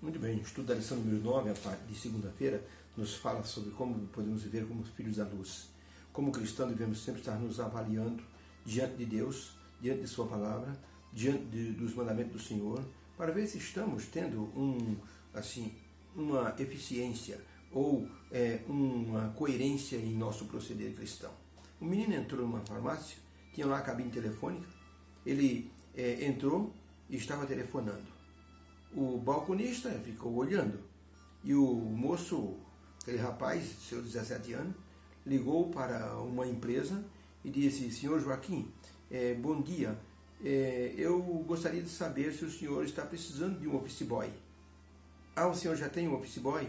Muito bem, o estudo da lição número 9, a parte de segunda-feira, nos fala sobre como podemos viver como filhos da luz. Como cristão, devemos sempre estar nos avaliando diante de Deus, diante de Sua palavra, diante dos mandamentos do Senhor, para ver se estamos tendo uma eficiência ou uma coerência em nosso proceder cristão. Um menino entrou numa farmácia, tinha lá a cabine telefônica, ele entrou e estava telefonando. O balconista ficou olhando e o moço, aquele rapaz, seus 17 anos, ligou para uma empresa e disse: Senhor Joaquim, bom dia, eu gostaria de saber se o senhor está precisando de um office boy. Ah, o senhor já tem um office boy?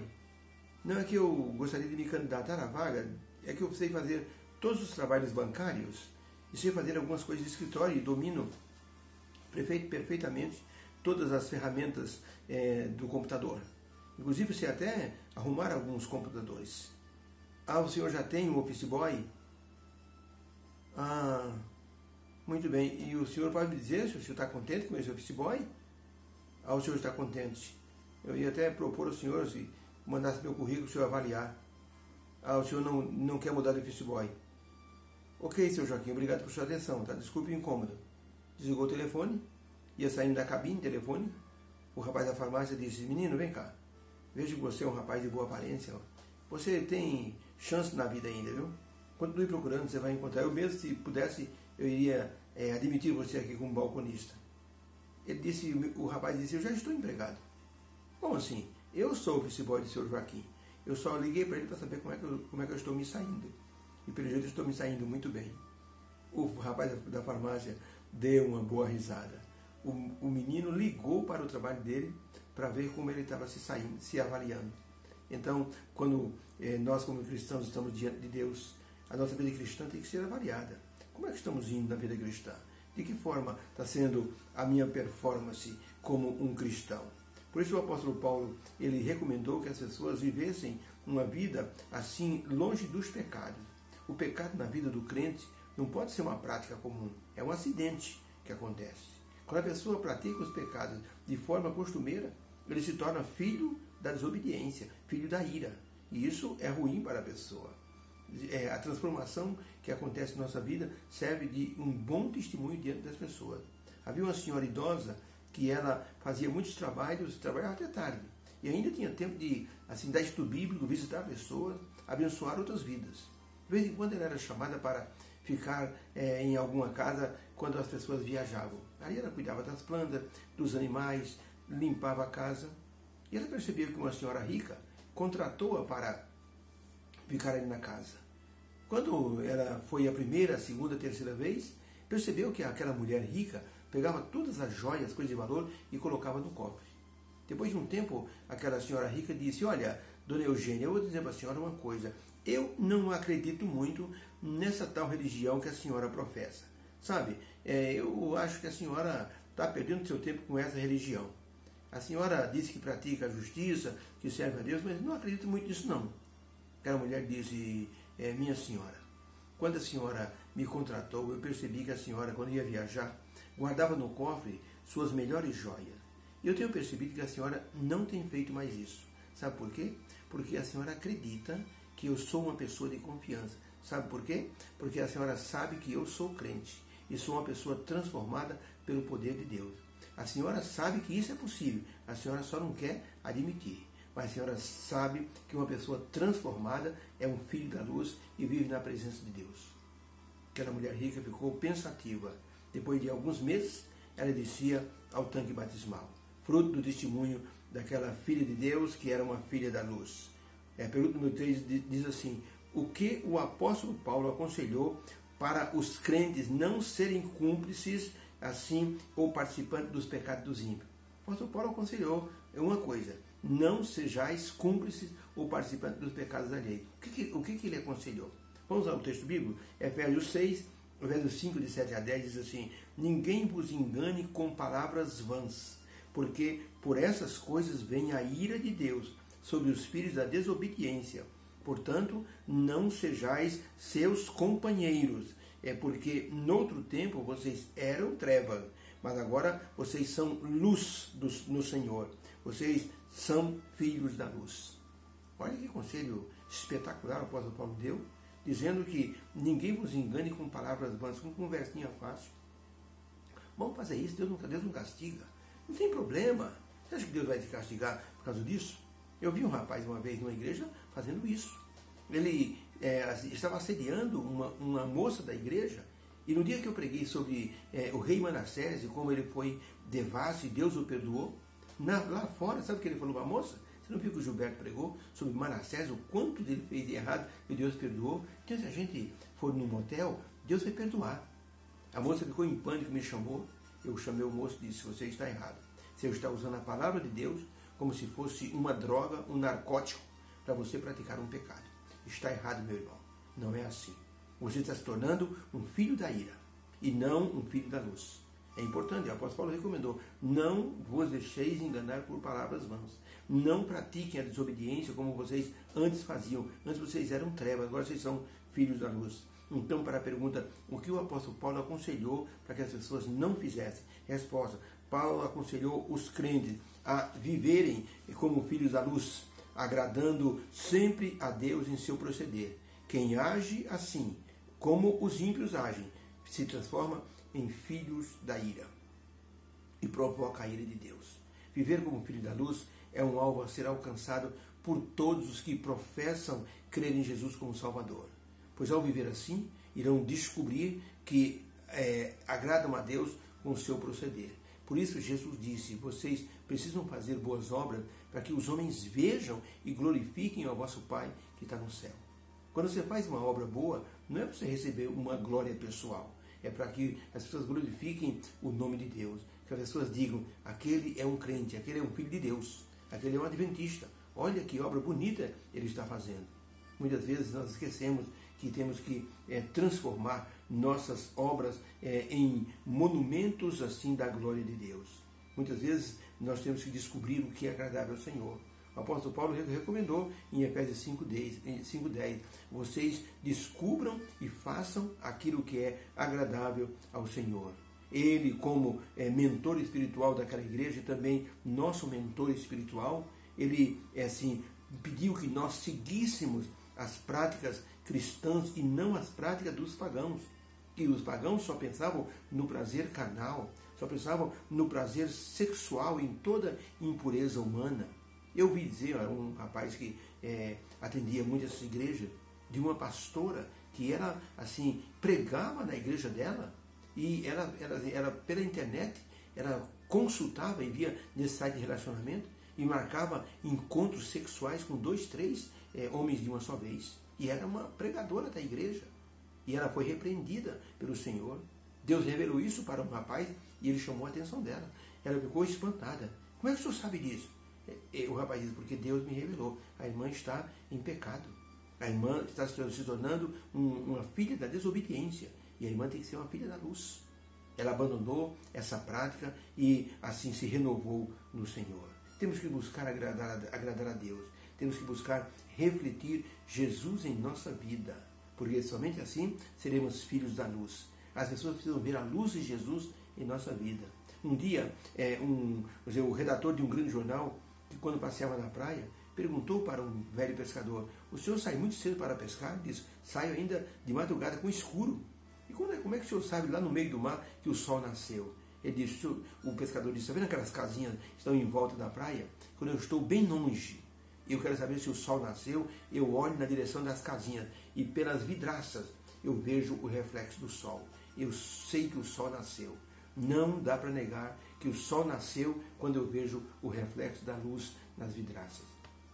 Não, é que eu gostaria de me candidatar à vaga, é que eu sei fazer todos os trabalhos bancários e sei fazer algumas coisas de escritório e domino perfeitamente todas as ferramentas do computador. Inclusive, sei até arrumar alguns computadores. Ah, o senhor já tem um office boy? Ah, muito bem. E o senhor pode me dizer se o senhor está contente com esse office boy? Ah, o senhor está contente. Eu ia até propor ao senhor se mandasse meu currículo, o senhor avaliar. Ah, o senhor não quer mudar de office boy. Ok, seu Joaquim, obrigado por sua atenção, tá? Desculpe o incômodo. Desligou o telefone, ia saindo da cabine telefônica. O rapaz da farmácia disse: menino, vem cá. Vejo que você é um rapaz de boa aparência. Você tem chance na vida ainda, viu? Continue procurando, você vai encontrar. Eu mesmo, se pudesse, eu iria admitir você aqui como balconista. O rapaz disse: eu já estou empregado. Como assim? Eu sou o office boy do seu Joaquim. Eu só liguei para ele para saber como é que eu estou me saindo. E pelo jeito eu estou me saindo muito bem. O rapaz da farmácia deu uma boa risada. O menino ligou para o trabalho dele para ver como ele estava se avaliando. Então, quando nós como cristãos estamos diante de Deus, a nossa vida cristã tem que ser avaliada. Como é que estamos indo na vida cristã? De que forma está sendo a minha performance como um cristão? Por isso o apóstolo Paulo, ele recomendou que as pessoas vivessem uma vida assim, longe dos pecados. O pecado na vida do crente não pode ser uma prática comum, é um acidente que acontece. Quando a pessoa pratica os pecados de forma costumeira, ele se torna filho da desobediência, filho da ira. E isso é ruim para a pessoa. A transformação que acontece na nossa vida serve de um bom testemunho diante das pessoas. Havia uma senhora idosa que ela fazia muitos trabalhos, trabalhava até tarde. E ainda tinha tempo de dar estudo bíblico, visitar pessoas, abençoar outras vidas. De vez em quando ela era chamada para ficar em alguma casa quando as pessoas viajavam. Aí ela cuidava das plantas, dos animais, limpava a casa. E ela percebeu que uma senhora rica contratou-a para ficar ali na casa. Quando ela foi a primeira, a segunda, a terceira vez, percebeu que aquela mulher rica pegava todas as joias, coisas de valor e colocava no cofre. Depois de um tempo, aquela senhora rica disse: olha, dona Eugênia, eu vou dizer para a senhora uma coisa. Eu não acredito muito nessa tal religião que a senhora professa. Sabe, eu acho que a senhora está perdendo seu tempo com essa religião. A senhora disse que pratica a justiça, que serve a Deus, mas não acredito muito nisso não. Aquela mulher disse: minha senhora, quando a senhora me contratou, eu percebi que a senhora, quando ia viajar, guardava no cofre suas melhores joias. E eu tenho percebido que a senhora não tem feito mais isso. Sabe por quê? Porque a senhora acredita que eu sou uma pessoa de confiança. Sabe por quê? Porque a senhora sabe que eu sou crente e sou uma pessoa transformada pelo poder de Deus. A senhora sabe que isso é possível, a senhora só não quer admitir. Mas a senhora sabe que uma pessoa transformada é um filho da luz e vive na presença de Deus. Aquela mulher rica ficou pensativa. Depois de alguns meses, ela descia ao tanque batismal, fruto do testemunho daquela filha de Deus, que era uma filha da luz. Pergunta número 3 diz assim: o que o apóstolo Paulo aconselhou para os crentes não serem cúmplices assim ou participantes dos pecados dos ímpios? O apóstolo Paulo aconselhou uma coisa: não sejais cúmplices ou participantes dos pecados alheios. O que ele aconselhou? Vamos ao texto bíblico? Efésios 6, versos 5, de 7 a 10, diz assim: ninguém vos engane com palavras vãs, porque por essas coisas vem a ira de Deus sobre os filhos da desobediência. Portanto, não sejais seus companheiros, porque noutro tempo vocês eram trevas, mas agora vocês são luz no Senhor. Vocês são filhos da luz. Olha que conselho espetacular o apóstolo Paulo deu, dizendo que ninguém vos engane com palavras vãs, com conversinha fácil. Vamos fazer isso, Deus não castiga. Não tem problema. Você acha que Deus vai te castigar por causa disso? Eu vi um rapaz uma vez numa igreja fazendo isso. Ele estava assediando uma moça da igreja, e no dia que eu preguei sobre o rei Manassés e como ele foi devasso e Deus o perdoou, lá fora, sabe o que ele falou para a moça? Você não viu que o Gilberto pregou sobre Manassés, o quanto ele fez de errado e Deus perdoou? Então, se a gente for num motel, Deus vai perdoar. A moça ficou em pânico, me chamou. Eu chamei o moço e disse: você está errado. Você está usando a palavra de Deus como se fosse uma droga, um narcótico, para você praticar um pecado. Está errado, meu irmão. Não é assim. Você está se tornando um filho da ira e não um filho da luz. É importante, o apóstolo Paulo recomendou: não vos deixeis enganar por palavras vãs. Não pratiquem a desobediência como vocês antes faziam. Antes vocês eram trevas, agora vocês são filhos da luz. Então, para a pergunta, o que o apóstolo Paulo aconselhou para que as pessoas não fizessem? Resposta: Paulo aconselhou os crentes a viverem como filhos da luz, agradando sempre a Deus em seu proceder. Quem age assim, como os ímpios agem, se transforma em filhos da ira e provoca a ira de Deus. Viver como filho da luz é um alvo a ser alcançado por todos os que professam crer em Jesus como Salvador. Pois ao viver assim, irão descobrir que agradam a Deus com o seu proceder. Por isso Jesus disse: vocês precisam fazer boas obras para que os homens vejam e glorifiquem ao vosso Pai que está no céu. Quando você faz uma obra boa, não é para você receber uma glória pessoal, é para que as pessoas glorifiquem o nome de Deus, que as pessoas digam: aquele é um crente, aquele é um filho de Deus, aquele é um adventista, olha que obra bonita ele está fazendo. Muitas vezes nós esquecemos que temos que transformar nossas obras em monumentos assim da glória de Deus. Muitas vezes nós temos que descobrir o que é agradável ao Senhor. O apóstolo Paulo recomendou em Efésios 5:10, vocês descubram e façam aquilo que é agradável ao Senhor. Ele, como mentor espiritual daquela igreja, também nosso mentor espiritual, ele pediu que nós seguíssemos as práticas cristãs e não as práticas dos pagãos. Que os pagãos só pensavam no prazer carnal, só pensavam no prazer sexual, em toda impureza humana. Eu ouvi dizer, um rapaz que atendia muito essa igreja, de uma pastora que ela assim pregava na igreja dela, e ela pela internet, ela consultava e via necessidade de relacionamento e marcava encontros sexuais com 2, 3 homens de uma só vez. E era uma pregadora da igreja. E ela foi repreendida pelo Senhor. Deus revelou isso para um rapaz e ele chamou a atenção dela. Ela ficou espantada. Como é que o senhor sabe disso? O rapaz disse: porque Deus me revelou. A irmã está em pecado. A irmã está se tornando uma filha da desobediência. E a irmã tem que ser uma filha da luz. Ela abandonou essa prática e assim se renovou no Senhor. Temos que buscar agradar a Deus. Temos que buscar refletir Jesus em nossa vida. Porque somente assim seremos filhos da luz. As pessoas precisam ver a luz de Jesus em nossa vida. Um dia, o redator de um grande jornal, que quando passeava na praia, perguntou para um velho pescador: o senhor sai muito cedo para pescar? Ele disse: saio ainda de madrugada com escuro. E como é que o senhor sabe lá no meio do mar que o sol nasceu? Ele disse, o pescador disse: está vendo aquelas casinhas que estão em volta da praia? Quando eu estou bem longe, eu quero saber se o sol nasceu, eu olho na direção das casinhas e pelas vidraças eu vejo o reflexo do sol. Eu sei que o sol nasceu. Não dá para negar que o sol nasceu quando eu vejo o reflexo da luz nas vidraças.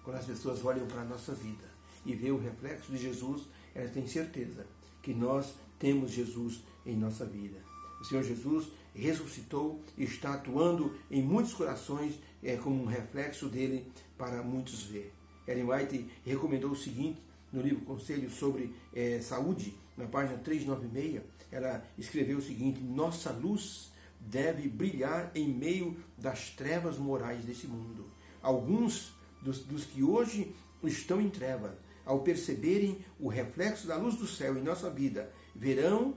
Quando as pessoas olham para a nossa vida e veem o reflexo de Jesus, elas têm certeza que nós temos Jesus em nossa vida. O Senhor Jesus ressuscitou e está atuando em muitos corações como um reflexo dele para muitos ver. Ellen White recomendou o seguinte no livro Conselhos sobre Saúde, na página 396, ela escreveu o seguinte: nossa luz deve brilhar em meio das trevas morais desse mundo. Alguns dos que hoje estão em trevas, ao perceberem o reflexo da luz do céu em nossa vida, verão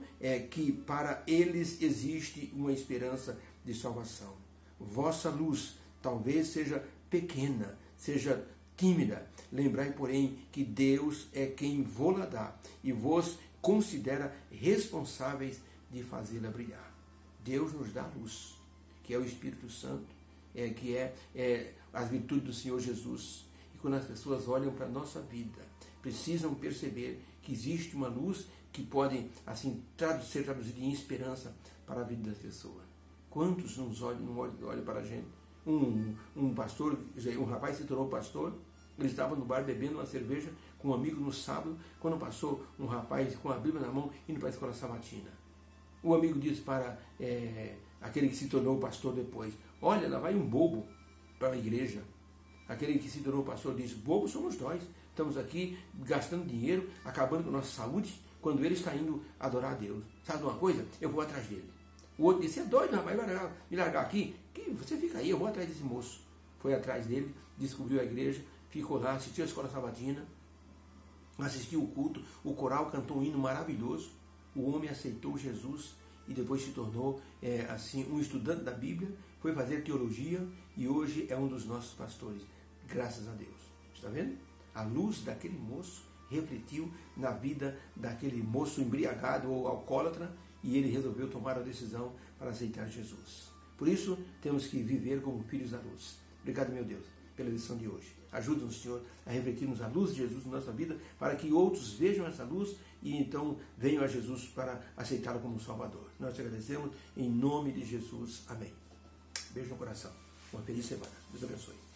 que para eles existe uma esperança de salvação. Vossa luz talvez seja pequena, seja tímida. Lembrai, porém, que Deus é quem vô-la dá e vos considera responsáveis de fazê-la brilhar. Deus nos dá luz, que é o Espírito Santo, que é as virtudes do Senhor Jesus. E quando as pessoas olham para a nossa vida, precisam perceber que existe uma luz que pode assim ser traduzida em esperança para a vida das pessoas. Quantos não olham para a gente? Um pastor, um rapaz se tornou pastor, ele estava no bar bebendo uma cerveja com um amigo no sábado, quando passou um rapaz com a Bíblia na mão indo para a escola sabatina. O amigo disse para aquele que se tornou pastor depois: olha, lá vai um bobo para a igreja. Aquele que se tornou pastor disse: bobo somos nós, estamos aqui gastando dinheiro, acabando com a nossa saúde, quando ele está indo adorar a Deus. Sabe uma coisa? Eu vou atrás dele. O outro disse: é doido, rapaz, vai me largar aqui? Que você fica aí, eu vou atrás desse moço. Foi atrás dele, descobriu a igreja, ficou lá, assistiu a escola sabatina, assistiu o culto, o coral cantou um hino maravilhoso, o homem aceitou Jesus e depois se tornou assim um estudante da Bíblia, foi fazer teologia e hoje é um dos nossos pastores, graças a Deus. Está vendo? A luz daquele moço refletiu na vida daquele moço embriagado ou alcoólatra e ele resolveu tomar a decisão para aceitar Jesus. Por isso, temos que viver como filhos da luz. Obrigado, meu Deus, pela lição de hoje. Ajuda-nos, Senhor, a refletirmos a luz de Jesus na nossa vida, para que outros vejam essa luz e então venham a Jesus para aceitá-lo como Salvador. Nós te agradecemos em nome de Jesus. Amém. Beijo no coração. Uma feliz semana. Deus abençoe.